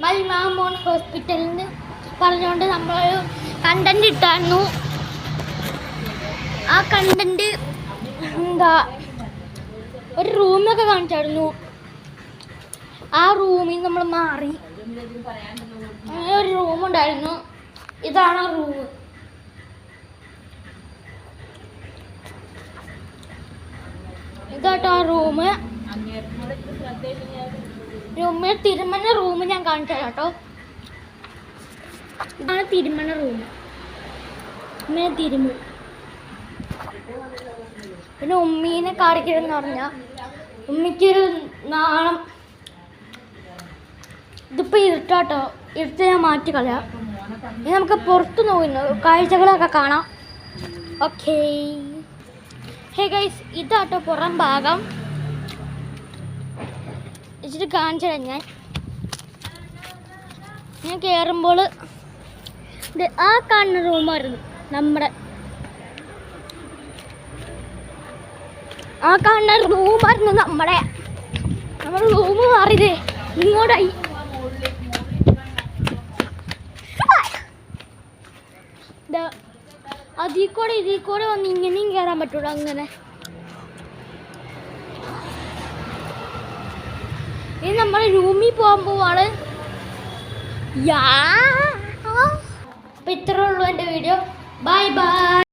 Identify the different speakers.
Speaker 1: മൽമാമോൺ ഹോസ്പിറ്റലിൽ നിന്ന് പറഞ്ഞുകൊണ്ട് നമ്മളൊരു കണ്ടന്റ് ഇട്ടായിരുന്നു. ആ കണ്ടന്റ് എന്താ ഒരു റൂമൊക്കെ കാണിച്ചായിരുന്നു. ആ റൂമിൽ നമ്മൾ മാറി അങ്ങനെ ഒരു റൂമുണ്ടായിരുന്നു. ഇതാണ് ആ റൂം. ഇതാട്ടോ ആ റൂമ്. തിരുമണ റൂം ഞാൻ കാണിച്ചു കേട്ടോ. ഇതാണ് തിരുമണ റൂം. ഇങ്ങനെ തിരുമു. പിന്നെ ഉമ്മീനെ കാണിക്കണമെന്ന് പറഞ്ഞാൽ ഉമ്മിക്കൊരു നാണം. ഇതിപ്പോൾ ഇരുട്ടാട്ടോ. ഇരുട്ട് ഞാൻ മാറ്റി കളയാം. ഇനി നമുക്ക് പുറത്ത് നോക്കുന്ന കാഴ്ചകളൊക്കെ കാണാം. ഓക്കേ. ഹേ ഗൈസ്, ഇതാട്ടോ പുറം ഭാഗം. ഇച്ചിരി കാണിച്ചു തരാം. ഞാൻ കയറുമ്പോൾ ആ കാണുന്ന റൂമായിരുന്നു നമ്മുടെ. ആ കാണുന്ന റൂമായിരുന്നു നമ്മുടെ റൂം മാറിയതേ ഇങ്ങോട്ടായി. അതിൽ കൂടെ വന്ന് ഇങ്ങനെയും കയറാൻ പറ്റുള്ളൂ. അങ്ങനെ ഇനി നമ്മൾ റൂമിൽ പോകാൻ പോവാണ്. അപ്പം ഇത്രേ ഉള്ളൂ എൻ്റെ വീഡിയോ. Bye bye.